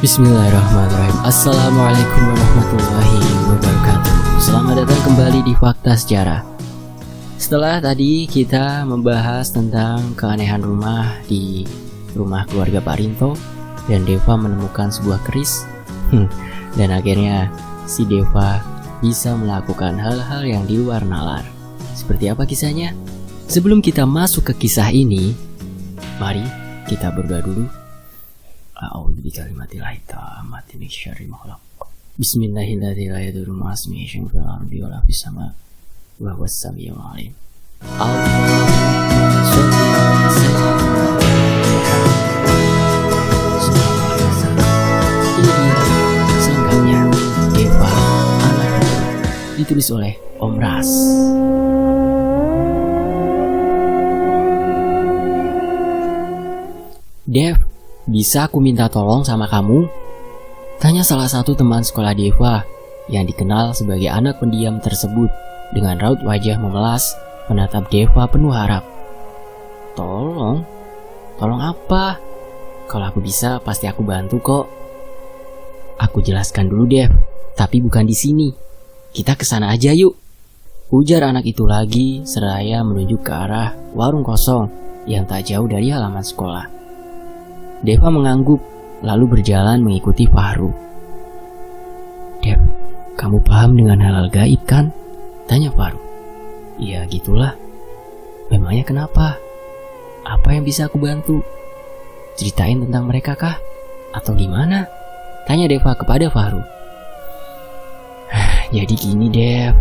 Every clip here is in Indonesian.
Bismillahirrahmanirrahim. Assalamualaikum warahmatullahi wabarakatuh. Selamat datang kembali di Fakta Sejarah. Setelah tadi kita membahas tentang keanehan rumah di rumah keluarga Pak Rinto, dan Deva menemukan sebuah keris, dan akhirnya si Deva bisa melakukan hal-hal yang di luar nalar. Seperti apa kisahnya? Sebelum kita masuk ke kisah ini, mari kita berdoa dulu. A'udzu bikalimatillahi tammati min syarri ma khalaq. Bismillahirrahmanirrahim. La yadurru ma'a ismihi syai'un fil ardi wa la fis sama' wa huwas samiul 'alim. Ini dia selengkapnya Deva Anak, ditulis oleh Om Ras. Dev, bisa aku minta tolong sama kamu? Tanya salah satu teman sekolah Deva yang dikenal sebagai anak pendiam tersebut dengan raut wajah memelas menatap Deva penuh harap. Tolong? Tolong apa? Kalau aku bisa pasti aku bantu kok. Aku jelaskan dulu Dev, tapi bukan di sini. Kita kesana aja yuk. Ujar anak itu lagi seraya menunjuk ke arah warung kosong yang tak jauh dari halaman sekolah. Deva mengangguk, lalu berjalan mengikuti Fahru. Dev, kamu paham dengan hal-hal gaib kan? Tanya Fahru. Ya gitulah. Memangnya kenapa? Apa yang bisa aku bantu? Ceritain tentang mereka kah? Atau gimana? Tanya Deva kepada Fahru. Jadi gini Dev.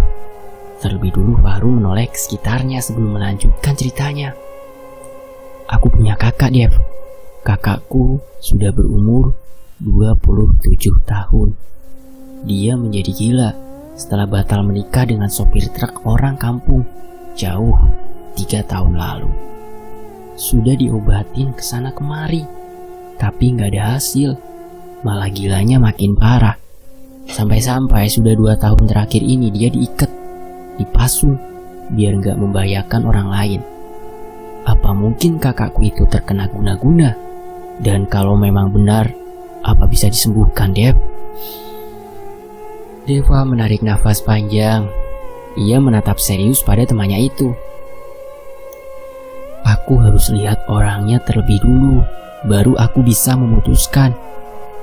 Terlebih dulu Fahru menoleh ke sekitarnya sebelum melanjutkan ceritanya. Aku punya kakak Dev. Kakakku sudah berumur 27 tahun. Dia menjadi gila setelah batal menikah dengan sopir truk orang kampung jauh 3 tahun lalu. Sudah diobatin kesana kemari, tapi nggak ada hasil. Malah gilanya makin parah. Sampai-sampai sudah 2 tahun terakhir ini dia diikat, dipasung, biar nggak membahayakan orang lain. Apa mungkin kakakku itu terkena guna-guna? Dan kalau memang benar, apa bisa disembuhkan, Dev? Deva menarik nafas panjang. Ia menatap serius pada temannya itu. Aku harus lihat orangnya terlebih dulu, baru aku bisa memutuskan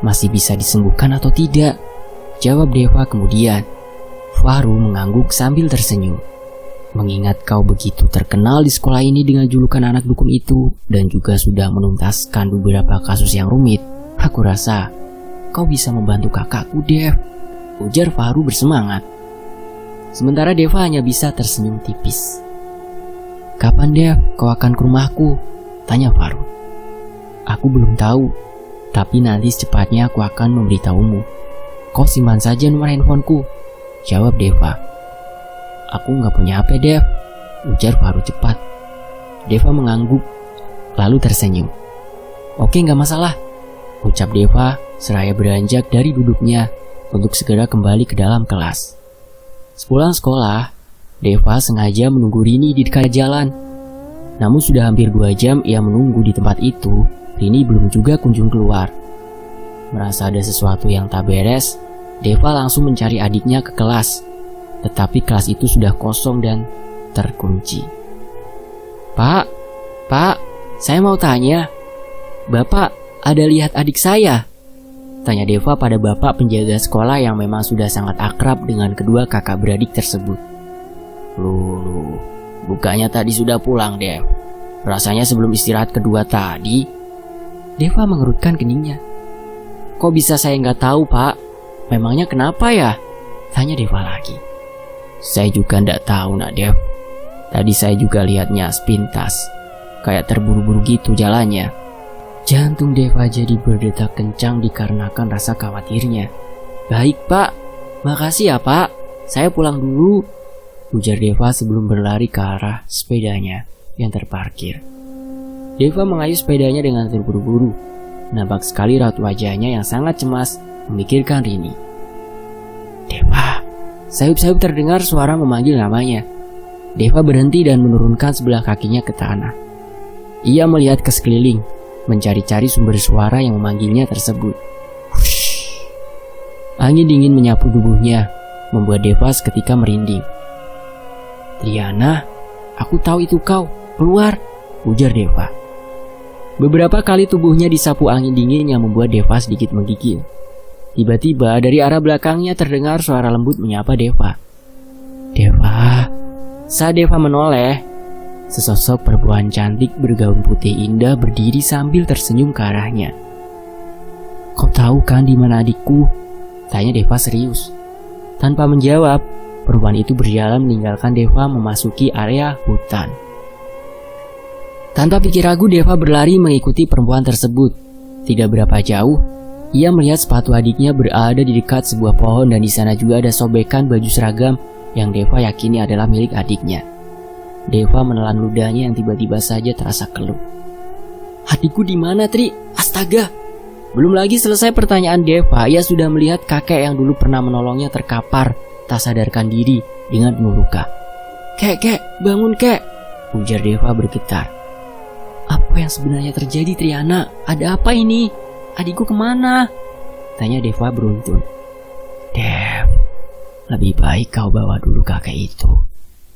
masih bisa disembuhkan atau tidak, jawab Deva kemudian. Fahru mengangguk sambil tersenyum. Mengingat kau begitu terkenal di sekolah ini dengan julukan anak dukun itu dan juga sudah menuntaskan beberapa kasus yang rumit, aku rasa kau bisa membantu kakakku, Dev, ujar Fahru bersemangat. Sementara Deva hanya bisa tersenyum tipis. Kapan Dev kau akan ke rumahku? Tanya Fahru. Aku belum tahu, tapi nanti secepatnya aku akan memberitahumu. Kau simpan saja nomor handphoneku, jawab Deva. Aku gak punya HP Dev, ujar Fahru cepat. Deva mengangguk, lalu tersenyum. Oke gak masalah, ucap Deva seraya beranjak dari duduknya untuk segera kembali ke dalam kelas. Sepulang sekolah, Deva sengaja menunggu Rini di dekat jalan. Namun sudah hampir 2 jam ia menunggu di tempat itu, Rini belum juga kunjung keluar. Merasa ada sesuatu yang tak beres, Deva langsung mencari adiknya ke kelas. Tetapi kelas itu sudah kosong dan terkunci. Pak, saya mau tanya. Bapak ada lihat adik saya? Tanya Deva pada bapak penjaga sekolah yang memang sudah sangat akrab dengan kedua kakak beradik tersebut. Loh, bukannya tadi sudah pulang, Dev? Rasanya sebelum istirahat kedua tadi. Deva mengerutkan keningnya. Kok bisa saya nggak tahu, Pak? Memangnya kenapa ya? Tanya Deva lagi. Saya juga nggak tahu nak Dev. Tadi saya juga lihatnya sepintas, kayak terburu-buru gitu jalannya. Jantung Deva jadi berdetak kencang dikarenakan rasa khawatirnya. Baik Pak, makasih ya Pak. Saya pulang dulu, ujar Deva sebelum berlari ke arah sepedanya yang terparkir. Deva mengayuh sepedanya dengan terburu-buru. Nampak sekali raut wajahnya yang sangat cemas memikirkan Rini. Deva, sayup-sayup terdengar suara memanggil namanya. Deva berhenti dan menurunkan sebelah kakinya ke tanah. Ia melihat ke sekeliling, mencari-cari sumber suara yang memanggilnya tersebut. Hush, Angin dingin menyapu tubuhnya, membuat Deva seketika merinding. "Triana, aku tahu itu kau. Keluar," ujar Deva. Beberapa kali tubuhnya disapu angin dingin yang membuat Deva sedikit menggigil. Tiba-tiba dari arah belakangnya terdengar suara lembut menyapa Deva. "Deva." Saat Deva menoleh, sesosok perempuan cantik bergaun putih indah berdiri sambil tersenyum ke arahnya. "Kau tahu kan di mana adikku?" tanya Deva serius. Tanpa menjawab, perempuan itu berjalan meninggalkan Deva memasuki area hutan. Tanpa pikir ragu, Deva berlari mengikuti perempuan tersebut. Tidak berapa jauh, ia melihat sepatu adiknya berada di dekat sebuah pohon dan di sana juga ada sobekan baju seragam yang Deva yakini adalah milik adiknya. Deva menelan ludahnya yang tiba-tiba saja terasa keluh. "Adikku di mana, Tri? Astaga!" Belum lagi selesai pertanyaan Deva, ia sudah melihat kakek yang dulu pernah menolongnya terkapar, tak sadarkan diri dengan penuh luka. Kek, bangun kek!" ujar Deva bergetar. "Apa yang sebenarnya terjadi, Triana? Ada apa ini? Adikku kemana?" tanya Deva beruntun. "Dev, lebih baik kau bawa dulu kakek itu,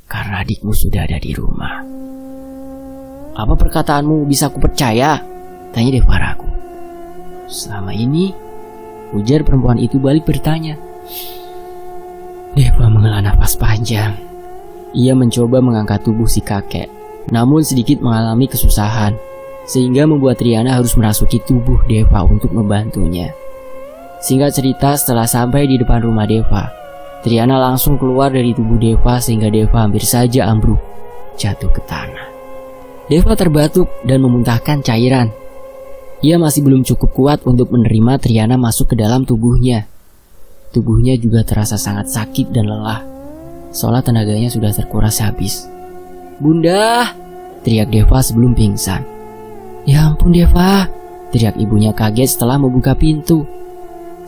karena adikmu sudah ada di rumah." "Apa perkataanmu bisa aku percaya?" tanya Deva ragu. "Selama ini," ujar perempuan itu balik bertanya. Deva menghela nafas panjang. Ia mencoba mengangkat tubuh si kakek, namun sedikit mengalami kesusahan, sehingga membuat Triana harus merasuki tubuh Deva untuk membantunya. Singkat cerita, setelah sampai di depan rumah Deva, Triana langsung keluar dari tubuh Deva sehingga Deva hampir saja ambruk, jatuh ke tanah. Deva terbatuk dan memuntahkan cairan. Ia masih belum cukup kuat untuk menerima Triana masuk ke dalam tubuhnya. Tubuhnya juga terasa sangat sakit dan lelah, seolah tenaganya sudah terkuras habis. "Bunda!" teriak Deva sebelum pingsan. "Ya ampun Deva!" teriak ibunya kaget setelah membuka pintu.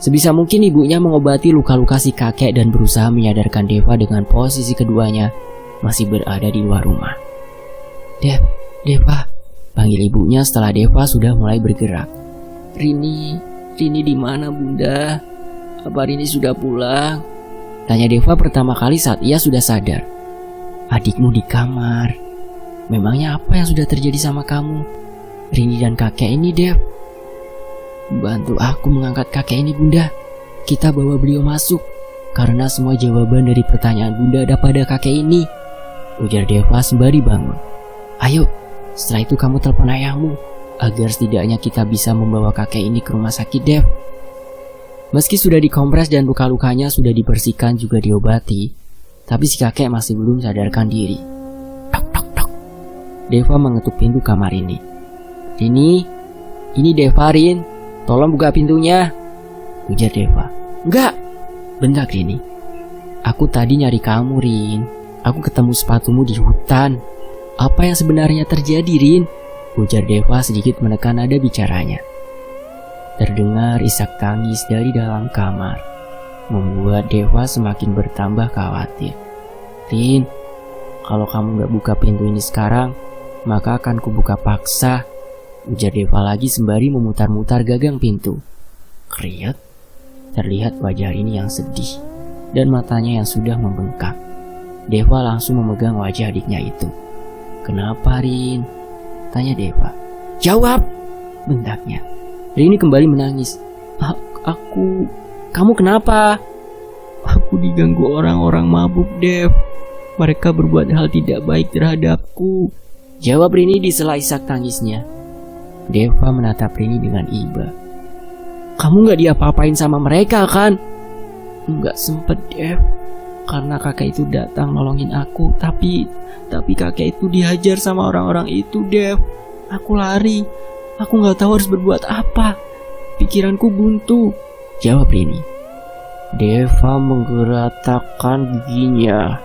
Sebisa mungkin ibunya mengobati luka-luka si kakek dan berusaha menyadarkan Deva dengan posisi keduanya masih berada di luar rumah. Deva!" panggil ibunya setelah Deva sudah mulai bergerak. Rini di mana Bunda? Apa Rini sudah pulang?" tanya Deva pertama kali saat ia sudah sadar. "Adikmu di kamar. Memangnya apa yang sudah terjadi sama kamu? Rini dan kakek ini, Dev." "Bantu aku mengangkat kakek ini Bunda. Kita bawa beliau masuk, karena semua jawaban dari pertanyaan Bunda ada pada kakek ini," ujar Deva sembari bangun. "Ayo, setelah itu kamu telepon ayahmu, agar setidaknya kita bisa membawa kakek ini ke rumah sakit, Dev." Meski sudah dikompres dan luka-lukanya sudah dibersihkan juga diobati, tapi si kakek masih belum sadarkan diri. Tok tok tok. Deva mengetuk pintu kamar ini. Ini Deva, Rin. Tolong buka pintunya," ujar Deva. "Enggak," bentak Rini. "Aku tadi nyari kamu, Rin. Aku ketemu sepatumu di hutan. Apa yang sebenarnya terjadi, Rin?" ujar Deva sedikit menekan nada bicaranya. Terdengar isak tangis dari dalam kamar, membuat Deva semakin bertambah khawatir. "Rin, kalau kamu gak buka pintu ini sekarang, maka akan kubuka paksa," ujar Deva lagi sembari memutar-mutar gagang pintu. Kriat, terlihat wajah Rini yang sedih dan matanya yang sudah membengkak. Deva langsung memegang wajah adiknya itu. "Kenapa, Rin?" tanya Deva. "Jawab!" bentaknya. Rini kembali menangis. Kamu kenapa?" "Aku diganggu orang-orang mabuk, Dev. Mereka berbuat hal tidak baik terhadapku," jawab Rini di sela isak tangisnya. Deva menatap Rini dengan iba. "Kamu gak diapa-apain sama mereka kan?" "Nggak sempet, Dev. Karena kakek itu datang nolongin aku, tapi kakek itu dihajar sama orang-orang itu, Dev. Aku lari. Aku gak tahu harus berbuat apa. Pikiranku buntu," jawab Rini. Deva menggerakkan giginya.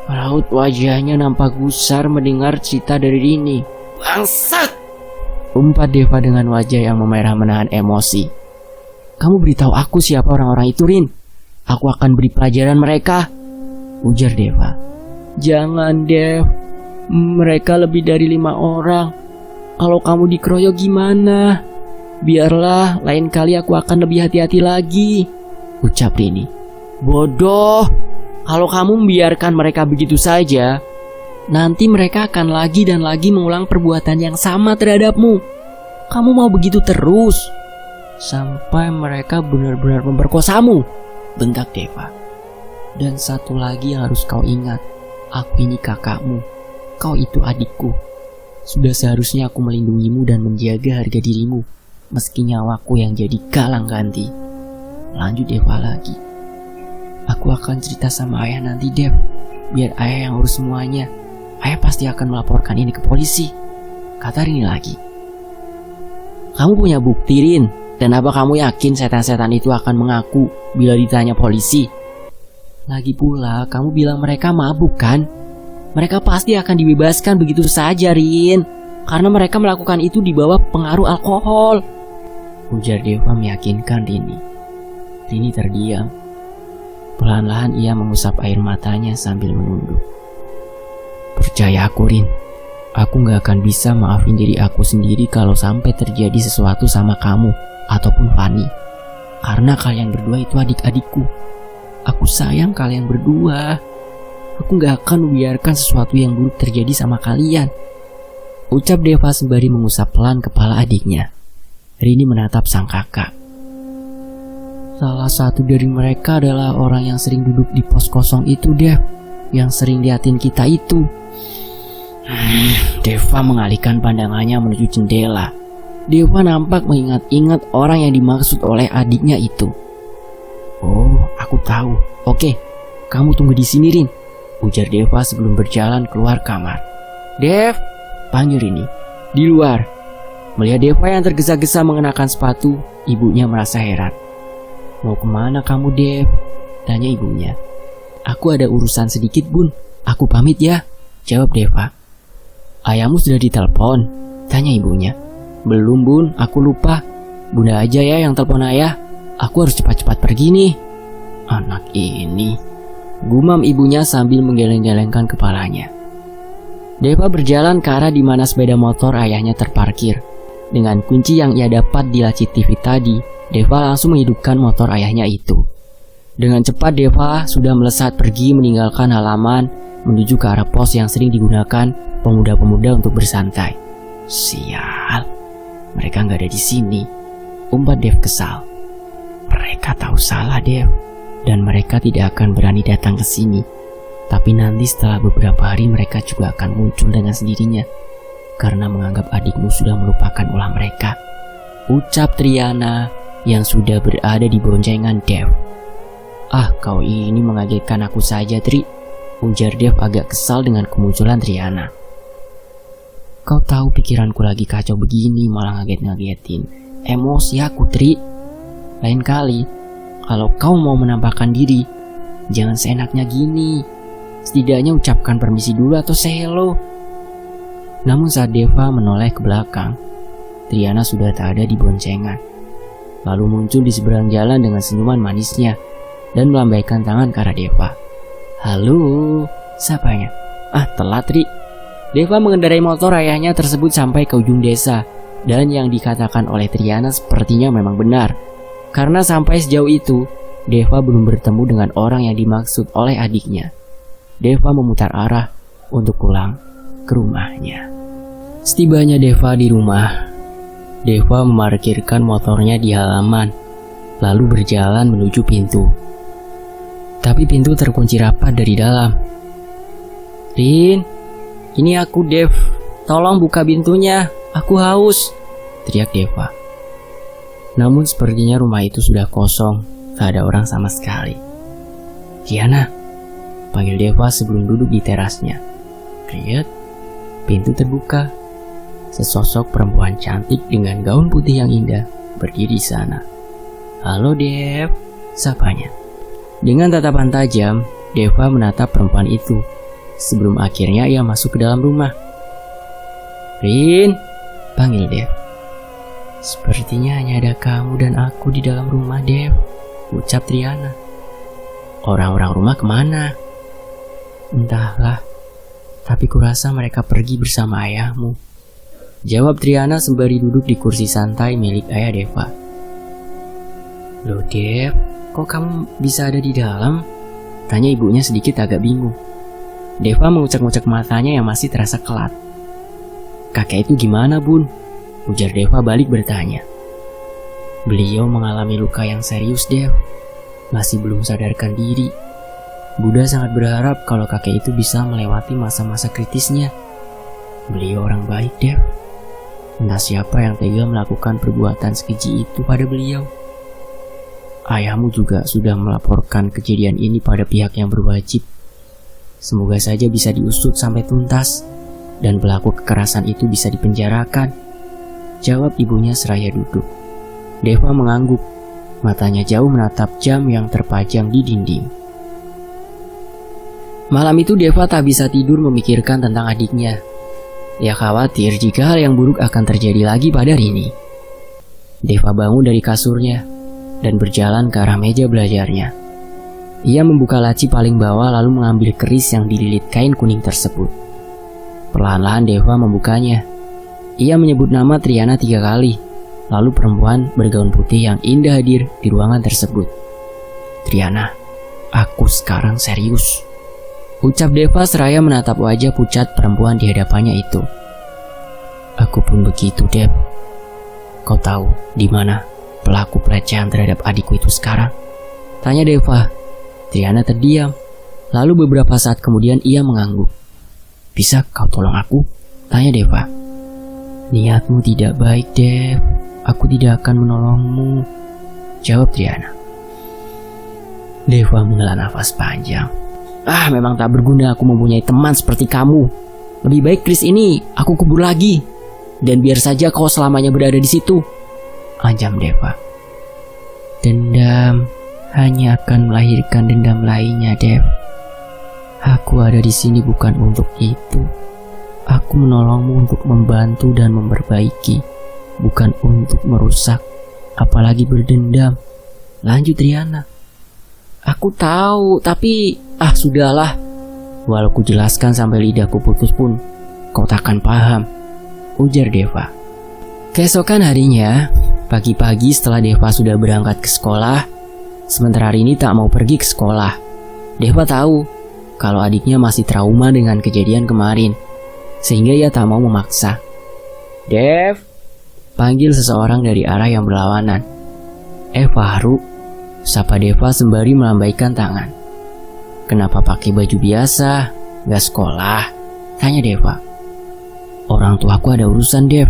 Raut wajahnya nampak gusar mendengar cerita dari Rini. "Bangsat!" umpat Deva dengan wajah yang memerah menahan emosi. "Kamu beritahu aku siapa orang-orang itu, Rin. Aku akan beri pelajaran mereka," ujar Deva. "Jangan, Dev. Mereka lebih dari 5 orang. Kalau kamu dikeroyok gimana? Biarlah, lain kali aku akan lebih hati-hati lagi," ucap Rini. Bodoh, kalau kamu membiarkan mereka begitu saja, nanti mereka akan lagi dan lagi mengulang perbuatan yang sama terhadapmu. Kamu mau begitu terus sampai mereka benar-benar memperkosamu, bentak Deva. Dan satu lagi yang harus kau ingat, aku ini kakakmu, kau itu adikku. Sudah seharusnya aku melindungimu dan menjaga harga dirimu, meski nyawaku yang jadi galang ganti. Lanjut Deva lagi. Aku akan cerita sama ayah nanti, Dev. Biar ayah yang urus semuanya. Ayah pasti akan melaporkan ini ke polisi, kata Rini lagi. Kamu punya bukti, Rin? Dan apa kamu yakin setan-setan itu akan mengaku bila ditanya polisi? Lagi pula, kamu bilang mereka mabuk kan? Mereka pasti akan dibebaskan begitu saja, Rin. Karena mereka melakukan itu di bawah pengaruh alkohol, ujar Deva meyakinkan Rini. Rini terdiam. Perlahan-lahan ia mengusap air matanya sambil menunduk. Percaya aku, Rin. Aku gak akan bisa maafin diri aku sendiri kalau sampai terjadi sesuatu sama kamu ataupun Fanny. Karena kalian berdua itu adik-adikku. Aku sayang kalian berdua. Aku gak akan membiarkan sesuatu yang buruk terjadi sama kalian, ucap Deva sembari mengusap pelan kepala adiknya. Rini menatap sang kakak. Salah satu dari mereka adalah orang yang sering duduk di pos kosong itu, Dev. Yang sering liatin kita itu. Deva mengalihkan pandangannya menuju jendela. Deva nampak mengingat-ingat orang yang dimaksud oleh adiknya itu. Oh, aku tahu. Oke, kamu tunggu di sini, Rin, ujar Deva sebelum berjalan keluar kamar. Dev, panggil Rini. Di luar. Melihat Deva yang tergesa-gesa mengenakan sepatu, ibunya merasa heran. Mau kemana kamu, Dev? Tanya ibunya. Aku ada urusan sedikit, Bun. Aku pamit ya, jawab Deva. Ayahmu sudah ditelepon? Tanya ibunya. Belum, Bun, aku lupa. Bunda aja ya yang telepon ayah. Aku harus cepat-cepat pergi nih. Anak ini, gumam ibunya sambil menggeleng-gelengkan kepalanya. Deva berjalan ke arah di mana sepeda motor ayahnya terparkir. Dengan kunci yang ia dapat di laci TV tadi, Deva langsung menghidupkan motor ayahnya itu. Dengan cepat Deva sudah melesat pergi meninggalkan halaman menuju ke arah pos yang sering digunakan pemuda-pemuda untuk bersantai. Sial, mereka nggak ada di sini, umpat Dev kesal. Mereka tahu salah, Dev, dan mereka tidak akan berani datang ke sini. Tapi nanti setelah beberapa hari mereka juga akan muncul dengan sendirinya karena menganggap adikmu sudah melupakan ulah mereka, ucap Triana yang sudah berada di boncengan Dev. Ah, kau ini mengagetkan aku saja, Tri, ujar Dev agak kesal dengan kemunculan Triana. Kau tahu pikiranku lagi kacau begini malah ngaget-ngagetin. Emosi aku, Tri. Lain kali, kalau kau mau menampakkan diri, jangan seenaknya gini. Setidaknya ucapkan permisi dulu atau say hello. Namun saat Deva menoleh ke belakang, Triana sudah tak ada di boncengan. Lalu muncul di seberang jalan dengan senyuman manisnya dan melambaikan tangan ke arah Deva. Halo, sapanya. Ah, telat, Tri. Deva mengendarai motor ayahnya tersebut sampai ke ujung desa. Dan yang dikatakan oleh Triana sepertinya memang benar. Karena sampai sejauh itu, Deva belum bertemu dengan orang yang dimaksud oleh adiknya. Deva memutar arah untuk pulang ke rumahnya. Setibanya Deva di rumah, Deva memarkirkan motornya di halaman, lalu berjalan menuju pintu. Tapi pintu terkunci rapat dari dalam. Rin, ini aku, Dev. Tolong buka pintunya, aku haus, teriak Deva. Namun sepertinya rumah itu sudah kosong, tak ada orang sama sekali. Diana, panggil Deva sebelum duduk di terasnya. Lihat, pintu terbuka. Sesosok perempuan cantik dengan gaun putih yang indah berdiri di sana. Halo, Dev, sapanya. Dengan tatapan tajam, Deva menatap perempuan itu sebelum akhirnya ia masuk ke dalam rumah. Rin, panggil Dev. Sepertinya hanya ada kamu dan aku di dalam rumah, Dev, ucap Triana. Orang-orang rumah kemana? Entahlah, tapi kurasa mereka pergi bersama ayahmu, jawab Triana sembari duduk di kursi santai milik ayah Deva. Loh Dev, kok kamu bisa ada di dalam? Tanya ibunya sedikit agak bingung. Deva mengucek-ngucek matanya yang masih terasa kelat. Kakek itu gimana bun? Ujar Deva balik bertanya. Beliau mengalami luka yang serius Dev. Masih belum sadarkan diri. Bunda sangat berharap kalau kakek itu bisa melewati masa-masa kritisnya. Beliau orang baik Dev. Entah siapa yang tega melakukan perbuatan sekeji itu pada beliau. Ayahmu juga sudah melaporkan kejadian ini pada pihak yang berwajib. Semoga saja bisa diusut sampai tuntas dan pelaku kekerasan itu bisa dipenjarakan. Jawab ibunya seraya duduk. Deva mengangguk, matanya jauh menatap jam yang terpajang di dinding. Malam itu Deva tak bisa tidur memikirkan tentang adiknya. Ia khawatir jika hal yang buruk akan terjadi lagi pada Rini. Deva bangun dari kasurnya dan berjalan ke arah meja belajarnya. Ia membuka laci paling bawah lalu mengambil keris yang dililit kain kuning tersebut. Perlahan-lahan Deva membukanya. Ia menyebut nama Triana 3 kali, lalu perempuan bergaun putih yang indah hadir di ruangan tersebut. Triana, aku sekarang serius. Ucap Deva seraya menatap wajah pucat perempuan di hadapannya itu. Aku pun begitu, Dev. Kau tahu di mana pelaku pelecehan terhadap adikku itu sekarang? Tanya Deva. Triana terdiam. Lalu beberapa saat kemudian ia mengangguk. Bisa kau tolong aku? Tanya Deva. Niatmu tidak baik, Dev. Aku tidak akan menolongmu. Jawab Triana. Deva menghela nafas panjang. Memang tak berguna aku mempunyai teman seperti kamu. Lebih baik keris ini aku kubur lagi. Dan biar saja kau selamanya berada di situ. Anjam Deva. Dendam hanya akan melahirkan dendam lainnya, Dev. Aku ada di sini bukan untuk itu. Aku menolongmu untuk membantu dan memperbaiki, bukan untuk merusak, apalagi berdendam. Lanjut Triana. Aku tahu, tapi sudahlah. Walau ku jelaskan sampai lidahku putus pun, kau takkan paham. Ujar Deva. Keesokan harinya, pagi-pagi setelah Deva sudah berangkat ke sekolah, sementara Rini tak mau pergi ke sekolah. Deva tahu kalau adiknya masih trauma dengan kejadian kemarin, sehingga ia tak mau memaksa. Dev, panggil seseorang dari arah yang berlawanan. Fahru, sapa Deva sembari melambaikan tangan. Kenapa pakai baju biasa? Gak sekolah? Tanya Deva. Orang tuaku ada urusan, Dev.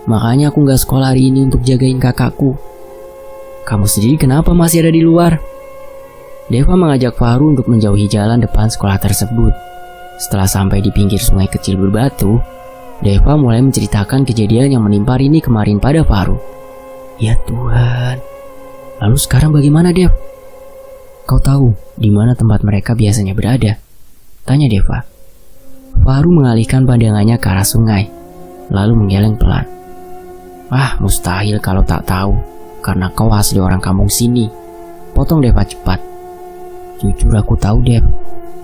Makanya aku gak sekolah hari ini untuk jagain kakakku. Kamu sendiri kenapa masih ada di luar? Deva mengajak Fahru untuk menjauhi jalan depan sekolah tersebut. Setelah sampai di pinggir sungai kecil berbatu, Deva mulai menceritakan kejadian yang menimpa Rini kemarin pada Fahru. Ya Tuhan. Lalu sekarang bagaimana, Dev? Kau tahu di mana tempat mereka biasanya berada? Tanya Deva. Fahru mengalihkan pandangannya ke arah sungai, lalu menggeleng pelan. Mustahil kalau tak tahu, karena kau asli orang kampung sini. Potong Deva cepat. Jujur aku tahu, Dev,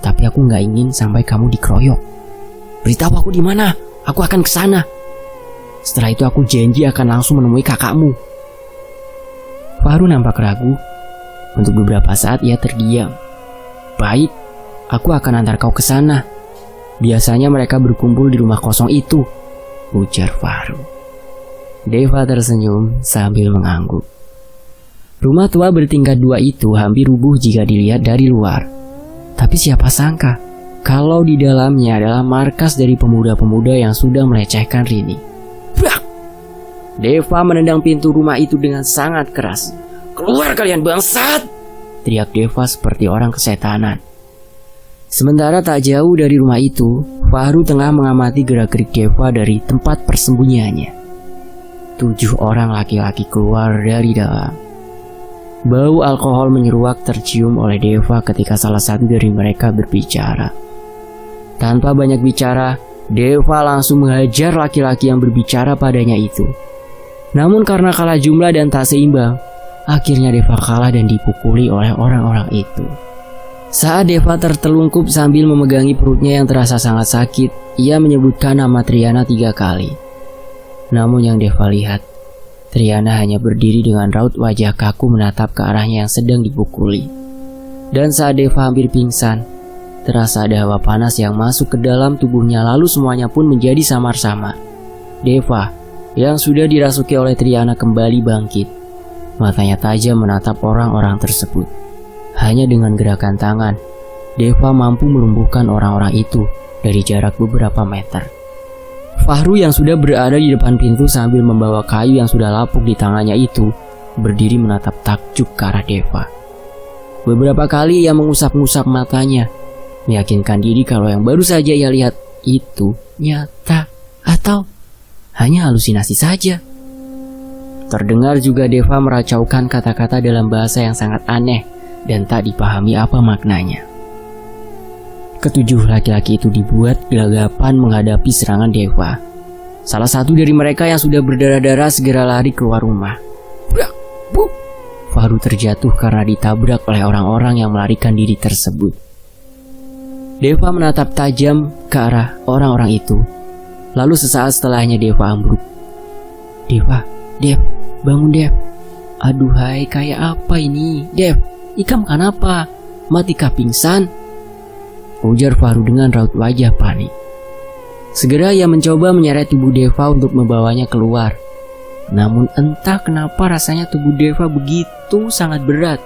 tapi aku nggak ingin sampai kamu dikeroyok. Beritahu aku di mana, aku akan ke sana. Setelah itu aku janji akan langsung menemui kakakmu. Fahru nampak ragu. Untuk beberapa saat ia terdiam. Baik, aku akan antar kau ke sana. Biasanya mereka berkumpul di rumah kosong itu, ujar Fahru. Deva tersenyum sambil mengangguk. Rumah tua bertingkat 2 itu hampir rubuh jika dilihat dari luar. Tapi siapa sangka kalau di dalamnya adalah markas dari pemuda-pemuda yang sudah melecehkan Rini. Brak! Deva menendang pintu rumah itu dengan sangat keras. Keluar kalian bangsat! Teriak Deva seperti orang kesetanan. Sementara tak jauh dari rumah itu, Fahru tengah mengamati gerak-gerik Deva dari tempat persembunyiannya. 7 orang laki-laki keluar dari dalam. Bau alkohol menyeruak tercium oleh Deva ketika salah satu dari mereka berbicara. Tanpa banyak bicara, Deva langsung menghajar laki-laki yang berbicara padanya itu. Namun karena kalah jumlah dan tak seimbang, akhirnya Deva kalah dan dipukuli oleh orang-orang itu. Saat Deva tertelungkup sambil memegangi perutnya yang terasa sangat sakit, ia menyebutkan nama Triana 3 kali. Namun yang Deva lihat, Triana hanya berdiri dengan raut wajah kaku menatap ke arahnya yang sedang dipukuli. Dan saat Deva hampir pingsan, terasa ada hawa panas yang masuk ke dalam tubuhnya, lalu semuanya pun menjadi samar-samar. Deva yang sudah dirasuki oleh Triana kembali bangkit. Matanya tajam menatap orang-orang tersebut. Hanya dengan gerakan tangan, Deva mampu melumpuhkan orang-orang itu dari jarak beberapa meter. Fahru yang sudah berada di depan pintu sambil membawa kayu yang sudah lapuk di tangannya itu berdiri menatap takjub ke arah Deva. Beberapa kali ia mengusap-ngusap matanya, meyakinkan diri kalau yang baru saja ia lihat itu nyata atau hanya halusinasi saja. Terdengar juga Deva meracaukan kata-kata dalam bahasa yang sangat aneh dan tak dipahami apa maknanya. Ketujuh laki-laki itu dibuat gelagapan menghadapi serangan Deva. Salah satu dari mereka yang sudah berdarah-darah segera lari keluar rumah. Fahru terjatuh karena ditabrak oleh orang-orang yang melarikan diri tersebut. Deva menatap tajam ke arah orang-orang itu. Lalu sesaat setelahnya Deva ambruk. Dev, bangun Dev. Aduhai, kayak apa ini? Dev, Ika makan apa? Matikah pingsan? Ujar Fahru dengan raut wajah panik. Segera ia mencoba menyeret tubuh Deva untuk membawanya keluar. Namun entah kenapa rasanya tubuh Deva begitu sangat berat,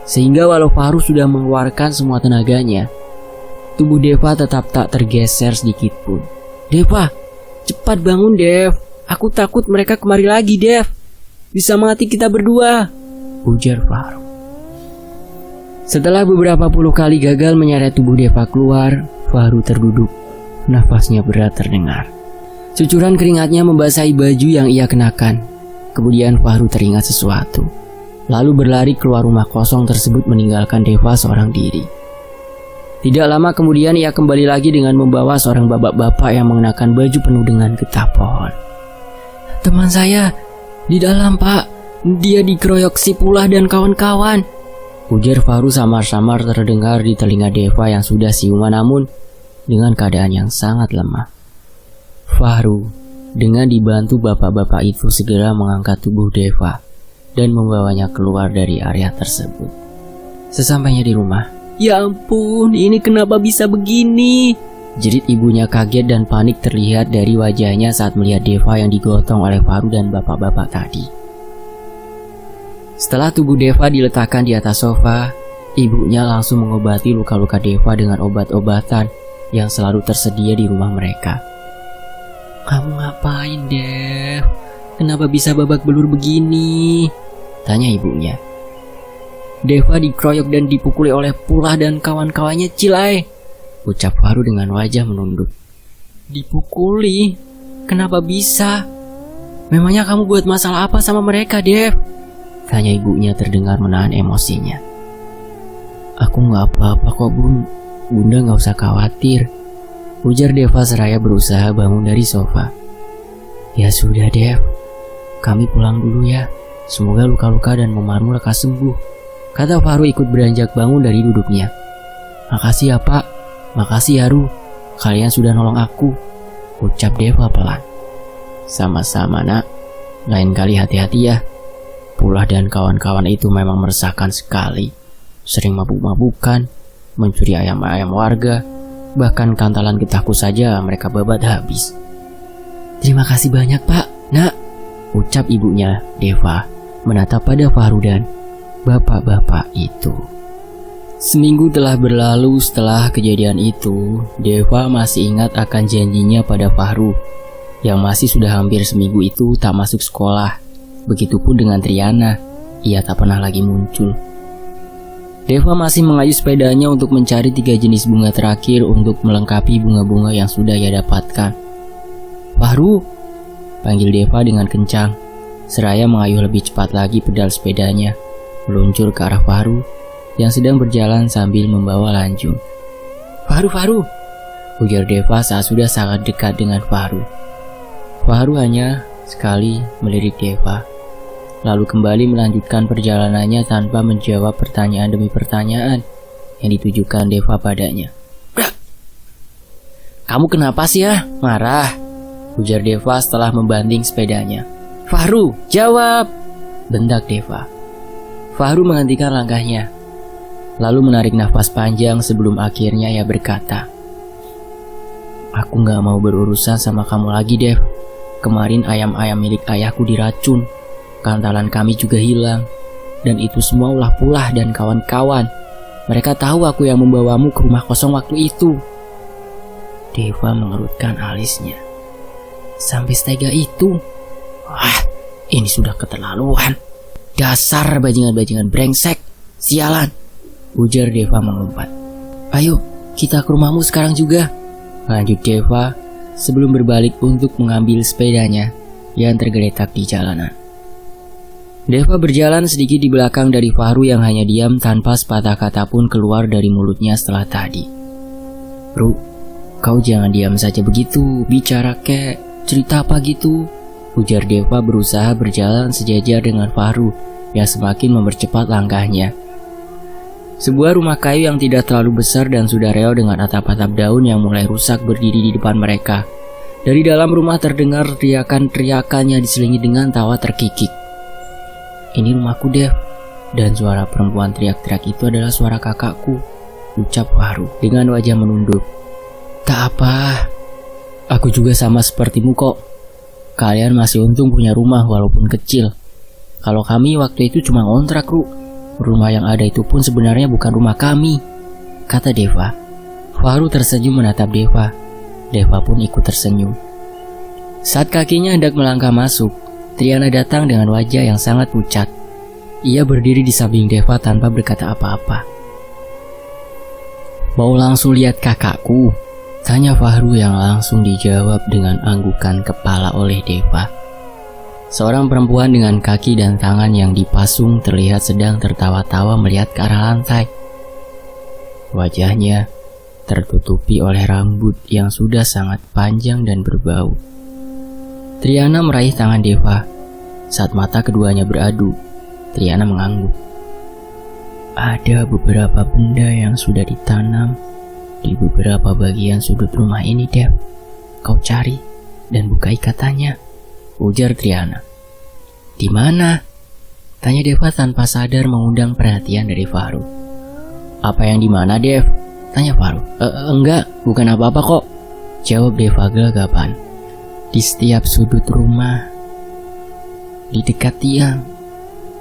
sehingga walau Fahru sudah mengeluarkan semua tenaganya, tubuh Deva tetap tak tergeser sedikit pun. Deva, cepat bangun Dev. Aku takut mereka kemari lagi Dev. Bisa mati kita berdua, ujar Fahru. Setelah beberapa puluh kali gagal menyeret tubuh Deva keluar, Fahru terduduk. Nafasnya berat terdengar. Cucuran keringatnya membasahi baju yang ia kenakan. Kemudian Fahru teringat sesuatu. Lalu berlari keluar rumah kosong tersebut meninggalkan Deva seorang diri. Tidak lama kemudian ia kembali lagi dengan membawa seorang bapak-bapak yang mengenakan baju penuh dengan getah pohon. Teman saya di dalam Pak. Dia dikeroyok si Pulah dan kawan-kawan, ujar Fahru samar-samar terdengar di telinga Deva yang sudah siuman namun dengan keadaan yang sangat lemah. Fahru dengan dibantu bapak-bapak itu segera mengangkat tubuh Deva dan membawanya keluar dari area tersebut. Sesampainya di rumah, ya ampun, ini kenapa bisa begini? Jerit ibunya kaget dan panik terlihat dari wajahnya saat melihat Deva yang digotong oleh Fahru dan bapak-bapak tadi. Setelah tubuh Deva diletakkan di atas sofa, ibunya langsung mengobati luka-luka Deva dengan obat-obatan yang selalu tersedia di rumah mereka. Kamu ngapain, Dev? Kenapa bisa babak belur begini? Tanya ibunya. Deva dikeroyok dan dipukuli oleh Pulah dan kawan-kawannya, Cilai, ucap Fahru dengan wajah menunduk. Dipukuli? Kenapa bisa? Memangnya kamu buat masalah apa sama mereka, Dev? Tanya ibunya terdengar menahan emosinya. Aku gak apa-apa kok Bun. Bunda gak usah khawatir, ujar Deva seraya berusaha bangun dari sofa. Ya sudah Dev, kami pulang dulu ya. Semoga luka-luka dan memarmu lekas sembuh, kata Fahru ikut beranjak bangun dari duduknya. Makasih ya Pak, makasih ya Ru, kalian sudah nolong aku, ucap Deva pelan. Sama-sama nak, lain kali hati-hati ya. Pulah dan kawan-kawan itu memang meresahkan sekali. Sering mabuk-mabukan, mencuri ayam-ayam warga, bahkan kantalan getahku saja mereka babat habis. Terima kasih banyak Pak, Nak, ucap ibunya Deva menatap pada Fahru dan bapak-bapak itu. Seminggu telah berlalu setelah kejadian itu. Deva masih ingat akan janjinya pada Fahru yang masih sudah hampir seminggu itu tak masuk sekolah. Begitupun dengan Triana, ia tak pernah lagi muncul. Deva masih mengayuh sepedanya untuk mencari 3 jenis bunga terakhir untuk melengkapi bunga-bunga yang sudah ia dapatkan. Fahru, panggil Deva dengan kencang, seraya mengayuh lebih cepat lagi pedal sepedanya, meluncur ke arah Fahru yang sedang berjalan sambil membawa Lanjung. Fahru, ujar Deva saat sudah sangat dekat dengan Fahru. Fahru hanya sekali melirik Deva, lalu kembali melanjutkan perjalanannya tanpa menjawab pertanyaan demi pertanyaan yang ditujukan Deva padanya. Kamu kenapa sih ya? Marah, ujar Deva setelah membanting sepedanya. "Fahru, jawab!" bentak Deva. Fahru menghentikan langkahnya, lalu menarik nafas panjang sebelum akhirnya ia berkata, "Aku gak mau berurusan sama kamu lagi, Dev. Kemarin ayam-ayam milik ayahku diracun, kantalan kami juga hilang, dan itu semua ulah Pulah dan kawan-kawan. Mereka tahu aku yang membawamu ke rumah kosong waktu itu." Deva mengerutkan alisnya. "Sampai setega itu? Wah, ini sudah keterlaluan. Dasar bajingan-bajingan brengsek. Sialan," ujar Deva mengumpat. "Ayo, kita ke rumahmu sekarang juga," lanjut Deva sebelum berbalik untuk mengambil sepedanya yang tergeletak di jalanan. Deva berjalan sedikit di belakang dari Fahru yang hanya diam tanpa sepatah kata pun keluar dari mulutnya setelah tadi. "Ru, kau jangan diam saja begitu, bicara kek, cerita apa gitu," ujar Deva berusaha berjalan sejajar dengan Fahru yang semakin mempercepat langkahnya. Sebuah rumah kayu yang tidak terlalu besar dan sudah reot dengan atap-atap daun yang mulai rusak berdiri di depan mereka. Dari dalam rumah terdengar teriakan-teriakan yang diselingi dengan tawa terkikik. "Ini rumahku, Dev, dan suara perempuan teriak-teriak itu adalah suara kakakku," ucap Fahru dengan wajah menunduk. "Tak apa, aku juga sama sepertimu kok. Kalian masih untung punya rumah walaupun kecil. Kalau kami waktu itu cuma ngontrak, Ru. Rumah yang ada itu pun sebenarnya bukan rumah kami," kata Deva. Fahru tersenyum menatap Deva. Deva pun ikut tersenyum. Saat kakinya hendak melangkah masuk, Triana datang dengan wajah yang sangat pucat. Ia berdiri di samping Deva tanpa berkata apa-apa. "Mau langsung lihat kakakku?" tanya Fahru yang langsung dijawab dengan anggukan kepala oleh Deva. Seorang perempuan dengan kaki dan tangan yang dipasung terlihat sedang tertawa-tawa melihat ke arah lantai. Wajahnya tertutupi oleh rambut yang sudah sangat panjang dan berbau. Triana meraih tangan Deva. Saat mata keduanya beradu, Triana mengangguk. "Ada beberapa benda yang sudah ditanam di beberapa bagian sudut rumah ini, Dev. Kau cari dan buka ikatannya," ujar Triana. "Di mana?" tanya Deva tanpa sadar mengundang perhatian dari Fahru. "Apa yang di mana, Dev?" tanya Fahru. Enggak, bukan apa-apa kok," jawab Deva gelagapan. "Di setiap sudut rumah, di dekat tiang,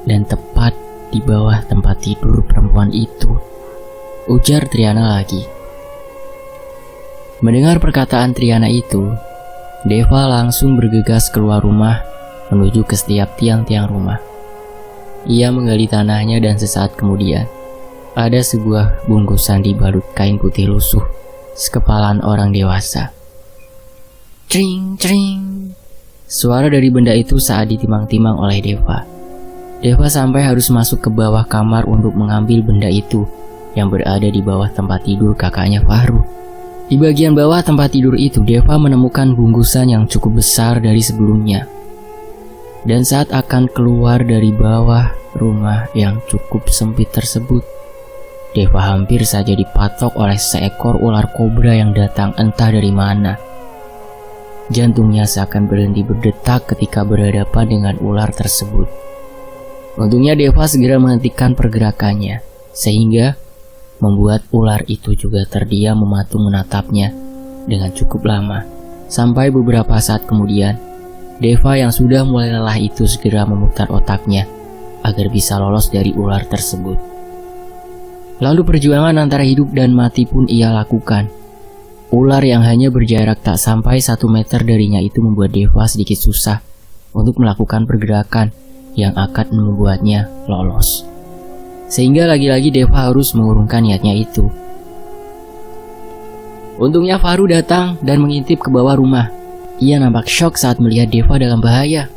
dan tepat di bawah tempat tidur perempuan itu," ujar Triana lagi. Mendengar perkataan Triana itu, Deva langsung bergegas keluar rumah menuju ke setiap tiang-tiang rumah. Ia menggali tanahnya dan sesaat kemudian ada sebuah bungkusan dibalut kain putih lusuh sekepalan orang dewasa. Cring, cring. Suara dari benda itu saat ditimang-timang oleh Deva. Deva sampai harus masuk ke bawah kamar untuk mengambil benda itu yang berada di bawah tempat tidur kakaknya Fahru. Di bagian bawah tempat tidur itu, Deva menemukan bungkusan yang cukup besar dari sebelumnya. Dan saat akan keluar dari bawah rumah yang cukup sempit tersebut, Deva hampir saja dipatok oleh seekor ular kobra yang datang entah dari mana. Jantungnya seakan berhenti berdetak ketika berhadapan dengan ular tersebut. Untungnya Deva segera menghentikan pergerakannya, sehingga membuat ular itu juga terdiam mematung menatapnya dengan cukup lama. Sampai beberapa saat kemudian, Deva yang sudah mulai lelah itu segera memutar otaknya agar bisa lolos dari ular tersebut. Lalu perjuangan antara hidup dan mati pun ia lakukan. Ular yang hanya berjarak tak sampai 1 meter darinya itu membuat Deva sedikit susah untuk melakukan pergerakan yang akan membuatnya lolos. Sehingga lagi-lagi Deva harus mengurungkan niatnya itu. Untungnya Fahru datang dan mengintip ke bawah rumah. Ia nampak syok saat melihat Deva dalam bahaya.